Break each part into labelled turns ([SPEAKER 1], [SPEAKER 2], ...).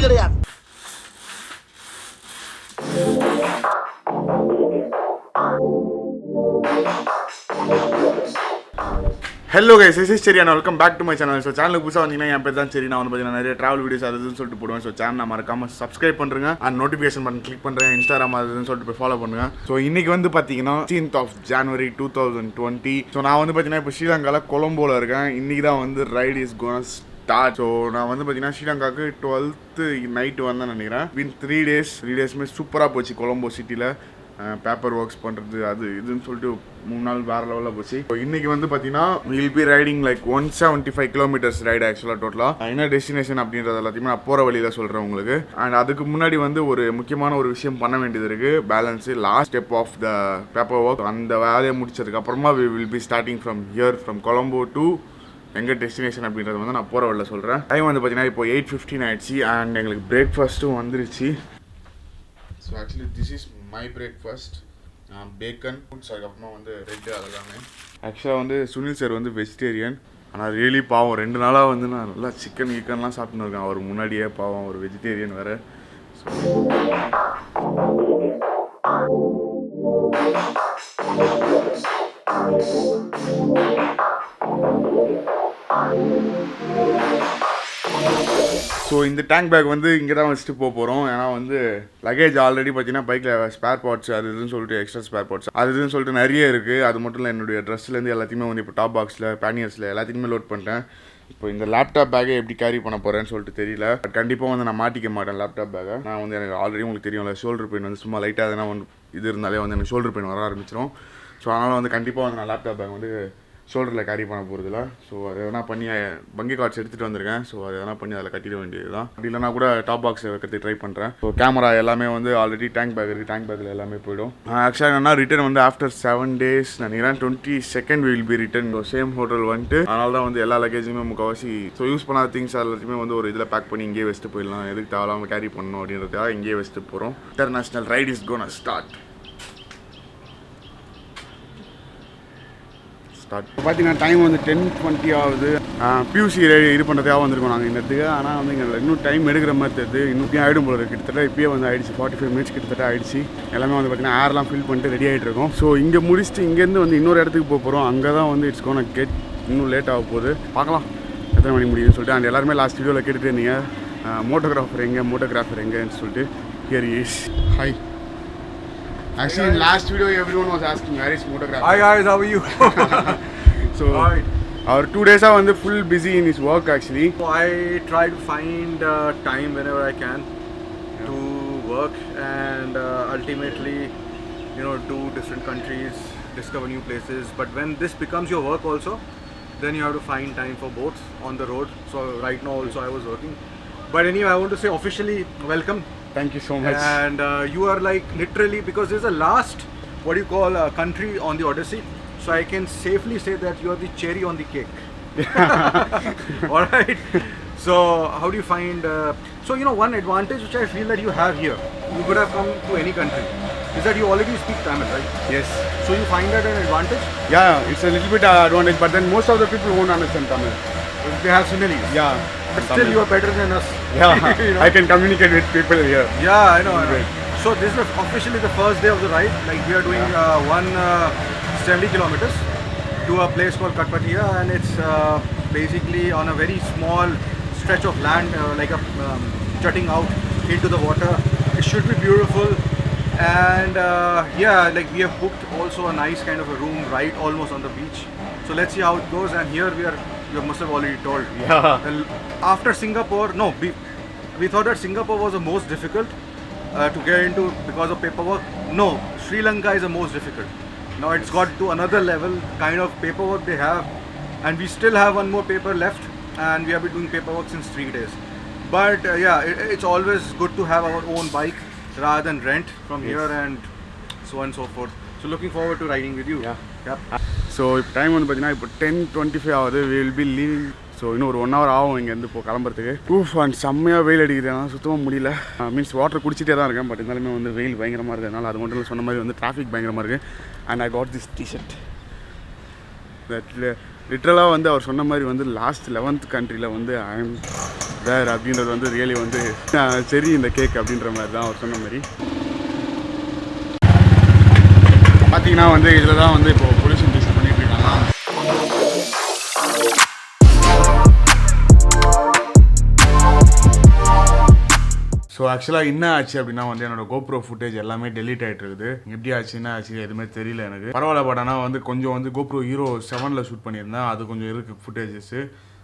[SPEAKER 1] கிடையாது.
[SPEAKER 2] Hello guys, this is Cherry and welcome back to my channel. So சேனலுக்கு புதுசாக வந்தீங்கன்னா என் பேர் தான் சரி. நான் வந்து பார்த்தீங்கன்னா நிறைய ட்ராவல் வீடியோஸ் அதுன்னு சொல்லிட்டு போடுவேன். ஸோ சேனல் மறக்காம சப்ஸ்கிரைப் பண்ணுறேங்க அண்ட் நோட்டிஃபிகேஷன் பட்டன் கிளிக் பண்ணுறேன். இன்ஸ்டாகிராம் அதுன்னு சொல்லிட்டு போய் ஃபாலோ பண்ணுங்க. ஸோ இன்னைக்கு வந்து பார்த்தீங்கன்னா 16th of January 2020. ஸோ நான் வந்து பார்த்தீங்கன்னா இப்போ ஸ்ரீலங்காவில் கொலம்போவில் இருக்கேன். இன்னைக்கு தான் வந்து right is gonna start. So நான் வந்து பார்த்தீங்கன்னா ஸ்ரீலங்காவுக்கு 12th நைட்டு வந்தேன் நினைக்கிறேன். வின் 3 டேஸ்மே சூப்பராக போச்சு. கொலம்போ சிட்டியில் பேப்பர் ஒர்க்ஸ் பண்ணுறது அது இதுன்னு சொல்லிட்டு 3 நாள் வேறு லெவலில் போச்சு. இப்போ இன்றைக்கி வந்து பார்த்தீங்கன்னா will be riding like 175 kilometers ride ஆக்சுவலாக டோட்டலாக. என்ன டெஸ்டினேஷன் அப்படின்றது எல்லாத்தையுமே நான் போகிற வழியில் சொல்கிறேன் உங்களுக்கு. அண்ட் அதுக்கு முன்னாடி வந்து ஒரு முக்கியமான ஒரு விஷயம் பண்ண வேண்டியது இருக்குது. Balance last step of the paper work. அந்த வேலையை முடிச்சதுக்கு அப்புறமா we will be starting from Colombo to எங்கள் டெஸ்டினேஷன் அப்படின்றது வந்து நான் போகிற வழியில் சொல்கிறேன். டைம் வந்து பார்த்தீங்கன்னா இப்போ 8:15 ஆயிடுச்சு. அண்ட் எங்களுக்கு பிரேக்ஃபாஸ்ட்டும் வந்துருச்சு. So actually this is my breakfast. Bacon foods, அதுக்கப்புறமா வந்து ரெட்டு அதெல்லாமே. ஆக்சுவலாக வந்து சுனில் சார் வந்து வெஜிடேரியன். ஆனால் ரியலி பாவம் 2 நாளாக வந்து நான் நல்லா சிக்கன்லாம் சாப்பிட்டுன்னு இருக்கேன். அவர் முன்னாடியே பாவம் ஒரு வெஜிடேரியன் வேறு. ஸோ இந்த டேங்க் பேக் வந்து இங்கே தான் வச்சுட்டு போகிறோம். ஏன்னா வந்து லக்கேஜ் ஆல்ரெடி பார்த்தீங்கன்னா பைக்கில் ஸ்பேர் பார்ட்ஸ் அது இதுன்னு சொல்லிட்டு எக்ஸ்ட்ரா ஸ்பேர் பார்ட்ஸ் அது இதுன்னு சொல்லிட்டு நிறைய இருக்குது. அது மட்டும் இல்லை, என்னுடைய ட்ரெஸ்லேருந்து எல்லாத்தையுமே வந்து இப்போ டாப் பாக்ஸில் பேனியர்ஸில் எல்லாத்தையுமே லோட் பண்ணிட்டேன். இப்போ இந்த லேப்டாப் பேக்கை எப்படி கேரி பண்ண போகிறேன்னு சொல்லிட்டு தெரியல. பட் கண்டிப்பாக வந்து நான் மாட்டிக்க மாட்டேன் லேப்டாப் பேக்கை. நான் வந்து எனக்கு ஆல்ரெடி உங்களுக்கு தெரியும்ல, ஷோல்டர் பெயின் வந்து சும்மா லைட்டாக எதனா வந்து இது இருந்தாலே வந்து எனக்கு ஷோல்டர் பெயின் வர ஆரம்பிச்சிடும். ஸோ அதனால் வந்து கண்டிப்பாக வந்து நான் லேப்டாப் பேக் வந்து ஷோல்டரில் கேரி பண்ண போகிறதில்ல. ஸோ அது எதனா பண்ணி பங்கி கார்ட்ஸ் எடுத்துகிட்டு வந்திருக்கேன். ஸோ அது எதனா பண்ணி அதில் கட்டிட வேண்டியது தான். அப்படி இல்லைனா கூட டாப் பாக்ஸ் வைக்கிறது ட்ரை பண்ணுறேன். ஸோ கேமரா எல்லாமே வந்து ஆல்ரெடி டேங்க் பேக் இருக்குது. டேங்க் பேக்கில் எல்லாமே போய்டும். ஆக்சுவலாக என்னன்னா ரிட்டர்ன் வந்து ஆஃப்டர் 7 days நினைக்கிறேன். 22nd will be return. Same hotel வந்துட்டு அதனால தான் வந்து எல்லா லக்கேஜுமே முக்கால்வாசி ஸோ யூஸ் பண்ணாத திங்ஸ் எல்லாத்தையுமே வந்து ஒரு இதில் பேக் பண்ணி இங்கேயே வச்சுட்டு போயிடலாம். எதுக்கு தேவையில்லாமல் கேரி பண்ணணும் அப்படின்றதுக்காக இங்கேயே வச்சுட்டு போகிறோம். International ride is gonna start. பார்த்தீங்கன்னா டைம் வந்து 10:20 ஆகுது. பியூசி இது பண்ணுறதுக்காக வந்திருக்கோம் நாங்கள் இந்த இடத்துக்கு. ஆனால் வந்து இங்கே இன்னும் டைம் எடுக்கிற மாதிரி தெரியுது. இன்னும் ஆகிடும் போல கிட்டத்தட்ட இப்போயே வந்து ஆயிடுச்சு. 45 minutes கிட்டத்தட்ட ஆயிடுச்சு. எல்லாமே வந்து பார்த்தீங்கன்னா ஏர்லாம் ஃபில் பண்ணிட்டு ரெடி ஆகிட்டு இருக்கோம். ஸோ இங்கே முடிச்சுட்டு இங்கேருந்து வந்து இன்னொரு இடத்துக்கு போகிறோம். அங்கே தான் வந்து இட்ஸ் கோனா கெட் இன்னும் லேட் ஆக போகுது. பார்க்கலாம் எத்தனை மணி முடியுதுன்னு சொல்லிட்டு. அண்ட் எல்லாருமே லாஸ்ட் வீடியோவில் கேட்டுட்டு இருந்தீங்க மோட்டோகிராஃபர் எங்கேன்னு சொல்லிட்டு. Here is hi. Actually, in last video, everyone was asking, where is photographer?
[SPEAKER 3] Hi guys, how are you?
[SPEAKER 2] So, our 2 days are full busy in his work actually.
[SPEAKER 3] So I try to find time whenever I can to work and ultimately, do different countries, discover new places. But when this becomes your work also, then you have to find time for both on the road. So right now also I was working. But anyway, I want to say officially welcome.
[SPEAKER 2] Thank you so much.
[SPEAKER 3] And you are like literally, because this is the last country on the Odyssey, so I can safely say that you are the cherry on the cake. All right. So how do you find so one advantage which I feel that you have here, you could have come to any country, is that you already speak Tamil, right?
[SPEAKER 2] Yes.
[SPEAKER 3] So you find that an advantage?
[SPEAKER 2] Yeah, it's a little bit advantage, but then most of the people won't understand Tamil.
[SPEAKER 3] They have similes.
[SPEAKER 2] Yeah.
[SPEAKER 3] But still you are better than us.
[SPEAKER 2] Yeah. I can communicate with people here.
[SPEAKER 3] Yeah, I know. So this is officially the first day of the ride. Like we are doing 170 kilometers to a place called Katpatia, and it's basically on a very small stretch of land, like a jutting out into the water. It should be beautiful. And like we have booked also a nice kind of a room right almost on the beach. So let's see how it goes. And here you must have already told.
[SPEAKER 2] Yeah.
[SPEAKER 3] After Singapore, we thought that Singapore was the most difficult to get into because of paperwork. No, Sri Lanka is the most difficult. Now it's got to another level kind of paperwork they have, and we still have one more paper left, and we have been doing paperwork since 3 days. But it's always good to have our own bike rather than rent from here and so on and so forth. So looking forward to riding with you.
[SPEAKER 2] Yeah. So இப்போ time வந்து பார்த்தீங்கன்னா இப்போ 10:25 ஆகுது. We will be leaving. So இன்னும் ஒரு 1 hour ஆகும் இங்கேருந்து இப்போ கிளம்புறதுக்கு. அண்ட் செம்மையாக வெயில் அடிக்குது. ஆனால் சுத்தமாக முடியல. மீன்ஸ் வாட்டர் குடிச்சிட்டே தான் இருக்கேன். பட் இருந்தாலுமே வந்து வெயில் பயங்கரமாக இருக்கிறதுனால அது மட்டும் இல்லை, சொன்ன மாதிரி வந்து டிராஃபிக் பயங்கரமாக இருக்குது. And I got this T-shirt that லிட்ரலாக வந்து அவர் சொன்ன மாதிரி வந்து லாஸ்ட் 11th கண்ட்ரியில் வந்து ஐ எம் வேறு அப்படின்றது வந்து ரியலி வந்து சரி இந்த கேக் அப்படின்ற மாதிரி தான் அவர் சொன்ன மாதிரி. பார்த்தீங்கன்னா வந்து இதில் தான் வந்து இப்போ பொல்யூஷன் டெஸ்ட் பண்ணிட்டு இருக்காங்க. ஸோ ஆக்சுவலாக என்ன ஆச்சு அப்படின்னா வந்து என்னோட GoPro ஃபுட்டேஜ் எல்லாமே டெலீட் ஆகிட்டு இருக்குது. எப்படி ஆச்சு என்ன ஆச்சு எதுவுமே தெரியல எனக்கு. பரவாயில்ல, பட் ஆனால் வந்து கொஞ்சம் வந்து GoPro Hero 7 ஷூட் பண்ணியிருந்தேன். அது கொஞ்சம் இருக்குது ஃபுட்டேஜஸ்.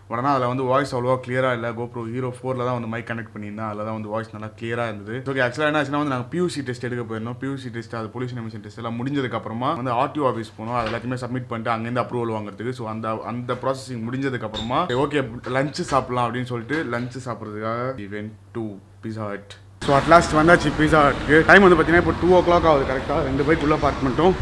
[SPEAKER 2] பட் ஆனால் அதில் வந்து வாய்ஸ் அவ்வளோவா கிளியராக இல்லை. GoPro Hero 4 தான் வந்து மைக் கனெக்ட் பண்ணியிருந்தேன். அதில் தான் வந்து வாய்ஸ் நல்லா கிளியராக இருந்தது. ஓகே, ஆக்சுவலாக என்ன ஆச்சுன்னா வந்து நாங்கள் PUC டெஸ்ட் எடுக்க போயிருந்தோம். PUC டெஸ்ட் அது பொல்யூஷன் எமிஷன் டெஸ்ட் எல்லாம் முடிஞ்சதுக்கப்புறமா வந்து RTO ஆஃபீஸ் போனோம். அது எல்லாத்தையுமே சப்மிட் பண்ணிட்டு அங்கேருந்து அப்ரூவல் வாங்குறதுக்கு. ஸோ அந்த ப்ராசஸிங் முடிஞ்சதுக்கப்புறமா ஓகே லஞ்சு சாப்பிட்லாம் அப்படின்னு சொல்லிட்டு லஞ்சு சாப்பிட்றதுக்காக event to Pizza Hut. So at last வந்தாச்சு Pizza Hutக்கு. டைம் வந்து பார்த்தீங்கன்னா இப்போ 2 o'clock ஆகுது கரெக்டாக. 2 பைக் உள்ளே பார்க் பண்ணிட்டோம்.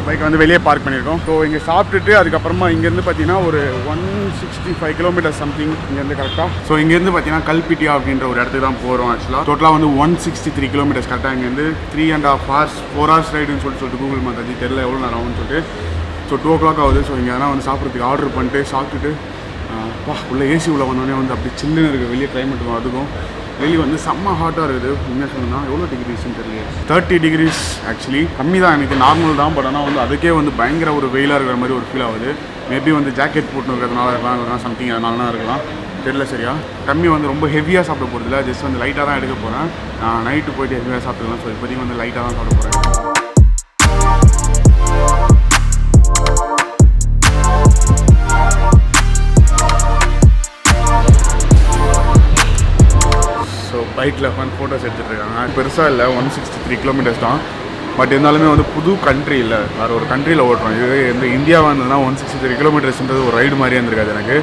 [SPEAKER 2] பைக் வந்து வெளியே பார்க் பண்ணியிருக்கோம். ஸோ இங்கே சாப்பிட்டுட்டு அதுக்கப்புறமா இங்கேருந்து பார்த்தீங்கன்னா ஒரு 165 கிலோமீட்டர் சம்திங் இங்கேருந்து கரெக்டாக. ஸோ இங்கேருந்து பார்த்தீங்கன்னா கல்பிட்டியா அப்படின்ற ஒரு இடத்துக்கு தான் போகிறோம். ஆக்சுவலாக டோட்டலாக வந்து 163 கிலோமீட்டர்ஸ் கரெக்டாக. இங்கேருந்து 3.5 hours 4 hours ரைடுன்னு சொல்லிட்டு கூகுள் மாதாஜி தெரியல எவ்வளோ நேரம் ஆகும்னு சொல்லிட்டு. ஸோ 2 o'clock ஆகுது. ஸோ இங்கே எதனா வந்து சாப்பிட்றதுக்கு ஆர்டர் பண்ணிட்டு சாப்பிட்டுட்டு உள்ளே ஏசி உள்ள வந்தோடனே வந்து அப்படி சில்லுன்னு இருக்குது. வெளியே கிளைமேட்டுக்கும் அதுக்கும் வெளியே வந்து செம்ம ஹாட்டாக இருக்குது. உண்மையாக சொன்னால் எவ்வளோ டிகிரிஸ்ன்னு தெரியல. 30 degrees ஆக்சுவலி கம்மி தான், எனக்கு நார்மல் தான். பட் ஆனால் வந்து அதுக்கே வந்து பயங்கர ஒரு வெயிலாக இருக்கிற மாதிரி ஒரு ஃபீல் ஆகுது. மேபி வந்து ஜாக்கெட் போட்டு இருக்கிறதுனால இருக்கலாம், இல்லைனா சம்திங் அதனால இருக்கலாம், தெரியல சரியா. கம்மி வந்து ரொம்ப ஹெவியாக சாப்பிட போகிறதில்ல, ஜஸ்ட் வந்து லைட்டாக தான் எடுக்க போகிறேன். நைட்டு போய்ட்டு ஹெவியாக சாப்பிட்டுக்கலாம். ஸோ இப்போதைக்கு வந்து லைட்டாக தான் சாப்பிட போகிறேன். பைக்கில் உட்காந்து ஃபோட்டோஸ் எடுத்துகிட்டு இருக்காங்க. பெருசாக இல்லை, 163 கிலோமீட்டர்ஸ் தான். பட் இருந்தாலுமே வந்து புது கண்ட்ரி இல்லை, வேறு ஒரு கண்ட்ரியில் ஓட்டுறோம். இது இந்த இந்தியாவாக இருந்ததுன்னா 163 கிலோமீட்டர்ஸ்ன்றது ஒரு ரைடு மாதிரியே இருந்திருக்காது எனக்கு.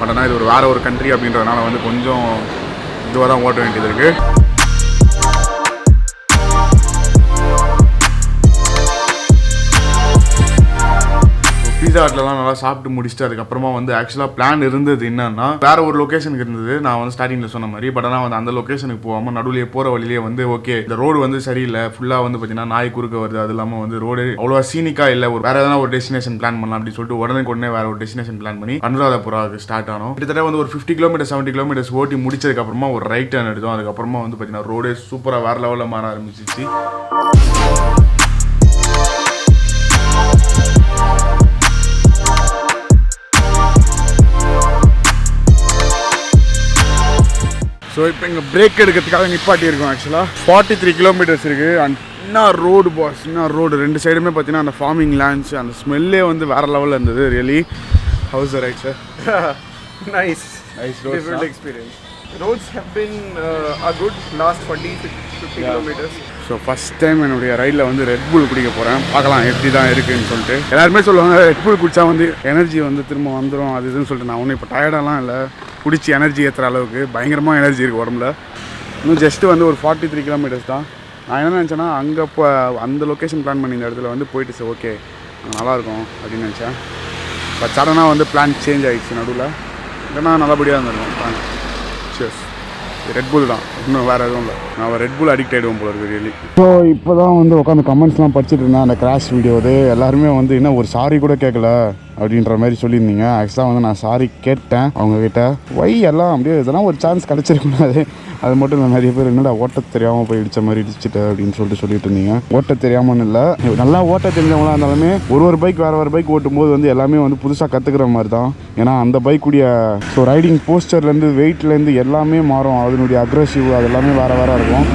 [SPEAKER 2] பட் ஆனால் இது ஒரு வேறு ஒரு கண்ட்ரி அப்படின்றதுனால வந்து கொஞ்சம் இதுவாக தான் ஓட்ட வேண்டியது இருக்குது. Pizza Hutலாம் நல்லா சாப்பிட்டு முடிச்சுட்டு அதுக்கப்புறமா வந்து ஆக்சுவலாக பிளான் இருந்தது என்னன்னா வேற ஒரு லொக்கேஷனுக்கு இருந்தது. நான் வந்து ஸ்டார்டிங்கில் சொன்ன மாதிரி. பட் ஆனால் வந்து அந்த லொக்கேஷனுக்கு போகாமல் நடுவிலேயே போகிற வழியிலே வந்து ஓகே இந்த ரோடு வந்து சரியில்லை, ஃபுல்லாக வந்து பார்த்தீங்கன்னா நாய் குறுக்க வருது, அது இல்லாமல் வந்து ரோடு அவ்வளோ சீனிக்காக இல்லை, ஒரு வேற எதனா ஒரு டெஸ்டினேஷன் பிளான் பண்ணலாம் அப்படின்னு சொல்லிட்டு உடனே வேற ஒரு டெஸ்டினேஷன் பிளான் பண்ணி அனுராதபுராவுக்கு ஸ்டார்ட் ஆனோம். கிட்டத்தட்ட வந்து ஒரு 50 கிலோமீட்டர் 70 கிலோமீட்டர்ஸ் ஓட்டி முடிச்சதுக்கப்புறமா ஒரு ரைட் டர்ன் எடுத்தோம். அதுக்கப்புறமா வந்து பார்த்தீங்கன்னா ரோடே சூப்பராக வேற லெவலில் மாற ஆரம்பிச்சிச்சு. ஸோ இப்போ இங்கே பிரேக் எடுக்கிறதுக்காக நிப்பாட்டி இருக்கோம். ஆக்சுவலாக 43 கிலோமீட்டர்ஸ் இருக்குது. அண்ட் என்ன ரோடு பாஸ், என்ன ரோடு, 2 சைடுமே பார்த்தீங்கன்னா அந்த ஃபார்மிங் லேண்ட்ஸ், அந்த ஸ்மெல்லே வந்து வேறு லெவலில் இருந்தது. Really house the right sir?
[SPEAKER 1] Nice
[SPEAKER 2] roads,
[SPEAKER 1] different experience. Roads have been good last 40-50 kilometers.
[SPEAKER 2] So first time என்னுடைய ரைடில் வந்து ரெட் புல் குடிக்க போகிறேன். பார்க்கலாம் எப்படி தான் இருக்குதுன்னு சொல்லிட்டு. எல்லாருமே சொல்லுவாங்க ரெட் புல் குடித்தா வந்து எனர்ஜி வந்து திரும்ப வந்துடும் அது இதுன்னு சொல்லிட்டு. நான் ஒன்றும் இப்போ டயர்டெல்லாம் இல்லை, குடிச்சு எனர்ஜி ஏற்றுற அளவுக்கு பயங்கரமாக எனர்ஜி இருக்குது உடம்புல. இன்னும் ஜஸ்ட்டு வந்து ஒரு 43 கிலோமீட்டர்ஸ் தான். நான் என்ன நினச்சேன்னா அங்கே இப்போ அந்த லொக்கேஷன் பிளான் பண்ணி இந்த இடத்துல வந்து போயிட்டு சார் ஓகே நல்லாயிருக்கும் அப்படின்னு நினச்சேன். பட் சடனாக வந்து பிளான் சேஞ்ச் ஆகிடுச்சு நடுவில். இல்லைன்னா நல்லபடியாக இருந்திருக்கும் பிளான். சேர்ஸ். ரெட் புல் தான், இன்னும் வேறு எதுவும் இல்லை. நான் ரெட் புல் அடிக்ட் ஆகிடுவோம் போல இருக்குது ரியலி. ஸோ இப்போ தான் வந்து உட்காந்து கமெண்ட்ஸ்லாம் படிச்சுட்டு இருந்தேன் அந்த கிராஷ் வீடியோது. எல்லாருமே வந்து இன்னும் ஒரு சாரி கூட கேட்கல அப்படின்ற மாதிரி சொல்லியிருந்தீங்க. ஆக்சுவலாக வந்து நான் சாரி கேட்டேன் அவங்கக்கிட்ட. எல்லாம் அப்படியே இதெல்லாம் ஒரு சான்ஸ் கிடச்சிருக்கூடாது. அது மட்டும் இல்லை, நிறைய பேர் என்னடா ஓட்ட தெரியாமல் போய் இடித்த மாதிரி இடிச்சுட்டு அப்படின்னு சொல்லிட்டு இருந்தீங்க. ஓட்ட தெரியாமன்னு இல்லை, நல்லா ஓட்ட தெரிஞ்சவங்களாக இருந்தாலுமே ஒரு பைக் வேறு பைக் ஓட்டும்போது வந்து எல்லாமே வந்து புதுசாக கற்றுக்கிற மாதிரி தான். ஏன்னா அந்த பைக்குடைய ஸோ ரைடிங் போஸ்டர்லேருந்து வெயிட்லேருந்து எல்லாமே மாறும். அதனுடைய அக்ரெசிவ் அது எல்லாமே வேறு இருக்கும்.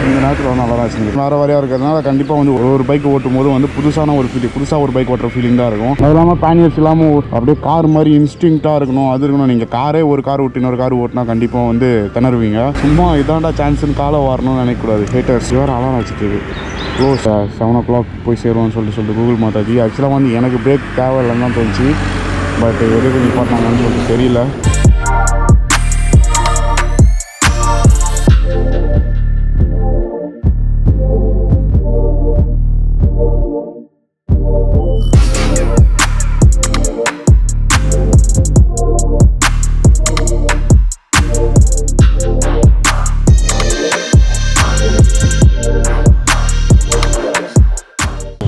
[SPEAKER 2] இந்த நேரத்தில் வந்து நல்லா தான் செஞ்சு வேறு இருக்கிறதுனால கண்டிப்பாக வந்து ஒரு பைக் ஓட்டும் போது வந்து புதுசான ஒரு ஃபீலிங், புதுசாக ஒரு பைக் ஓட்டுற ஃபீலிங் தான் இருக்கும். அது இல்லாமல் பேனியர்ஸ் இல்லாமல் அப்படியே கார் மாதிரி இன்ஸ்டிங்க்டாக இருக்கணும், அது இருக்கணும். நீங்கள் காரே ஒரு கார் ஓட்டி இன்னொரு கார் ஓட்டினா கண்டிப்பாக வந்து திணறுவீங்க. சும்மா இதாண்டா சான்ஸ்ன்னு காலை வரணும்னு நினைக்கக்கூடாது. ஹேட்டர்ஸ் வேறு அலாம் வச்சுட்டு க்ளோஸ் 7 o'clock போய் சேருவோம்னு சொல்லிட்டு கூகுள் மாதாஜி. ஆக்சுவலாக வந்து எனக்கு பிரேக் தேவையில்லைன்னு தான் தோணுச்சு. பட் எதுக்கு நிப்பாட்டினாங்கன்னு சொல்லிட்டு தெரியல.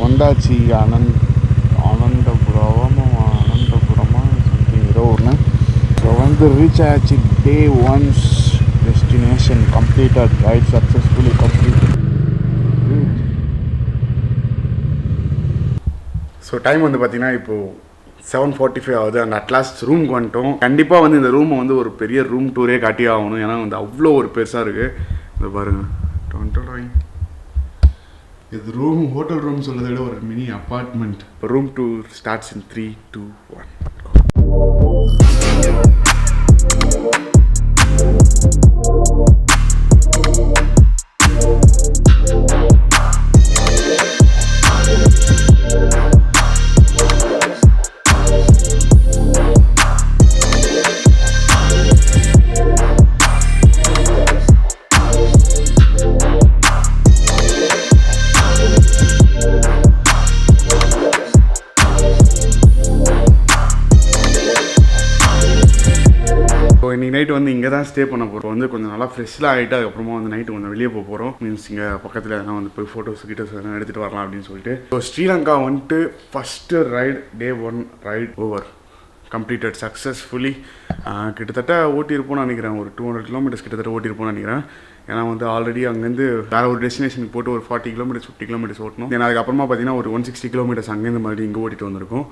[SPEAKER 2] வந்தாச்சு அனந்தபுரமா சம்திங் ஏதோ ஒன்று. ஸோ வந்து இது ரீச் ஆயாச்சு. டே 1's destination completed. Right successfully completed. So time வந்து பார்த்தீங்கன்னா இப்போது 7:45 ஆகுது. அண்ட் அட்லாஸ்ட் ரூமுக்கு வந்துட்டோம். கண்டிப்பாக வந்து இந்த ரூமை வந்து ஒரு பெரிய ரூம் டூரே காட்டி ஆகணும். ஏன்னா வந்து அவ்வளோ ஒரு பெருசாக இருக்குது. இதை பாருங்கள், இது ரூம், ஹோட்டல் ரூம் சொல்கிறத விட ஒரு mini apartment. Room tour starts இன் 3, 2, 1. இன்னைக்கு நைட்டு வந்து இங்கே தான் ஸ்டே பண்ண போகிறோம். வந்து கொஞ்சம் நல்லா ஃப்ரெஷ்ஷாக ஆகிட்டு அதுக்கப்புறமா வந்து நைட்டு கொஞ்சம் வெளியே போக போகிறோம். மீன்ஸ் இங்கே பக்கத்தில் எதனா வந்து போய் ஃபோட்டோஸ் எதனா எடுத்துகிட்டு வரலாம் அப்படின்னு சொல்லிட்டு. ஸோ ஸ்ரீலங்கா வந்துட்டு first day 1 right over completed successfully. கிட்டத்தட்ட ஓட்டியிருப்போம்னு நினைக்கிறேன். ஒரு 200 கிலோமீட்டர்ஸ் கிட்டத்தட்ட ஓட்டியிருப்போம்னு நினைக்கிறேன். ஏன்னா வந்து ஆல்ரெடி அங்கேருந்து வேறு ஒரு டெஸ்டினேஷனுக்கு போட்டு ஒரு 40 கிலோமீட்டர்ஸ் 50 கிலோமீட்டர்ஸ் ஓட்டணும். ஏன்னா அதுக்கப்புறமா பார்த்தீங்கன்னா ஒரு 160 கிலோமீட்டர்ஸ் அங்கேருந்து மாதிரி இங்கே ஓட்டிட்டு வந்திருக்கும்.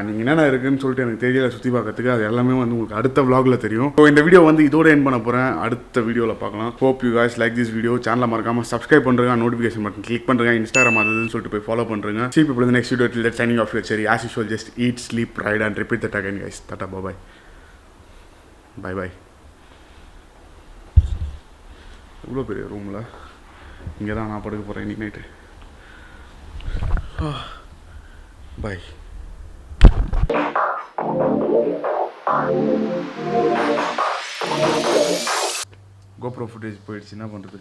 [SPEAKER 2] நீங்கள் என்னென்ன இருக்குன்னு சொல்லிட்டு எனக்கு தெரியல சுற்றி பார்க்கறதுக்கு. அது எல்லாமே வந்து உங்களுக்கு அடுத்த vlogல தெரியும். ஸோ இந்த வீடியோ வந்து இதோட எண்ட் பண்ண போகிறேன். அடுத்த வீடியோவில் பார்க்கலாம். Hope you guys like this video. சேனலை மறக்காமல் சப்ஸ்கிரைப் பண்ணுறேங்க, நோட்டிஃபிகேஷன் பட்டன் கிளிக் பண்ணுறேங்க, இன்ஸ்டாகிராம் அதுன்னு சொல்லிட்டு போய் ஃபாலோ பண்ணுறேங்க. See people in the next video. Till that, signing off your cherry. As usual, just eat, sleep, ride and repeat that again guys. Tata, bye bye. Bye bye. இவ்வளோ பெரிய ரூமில் இங்கே தான் நான் படுக்க போகிறேன் இன்னைக்கு நைட்டு. பாய். GoPro footage போயிடுச்சு, என்ன பண்ணுறது?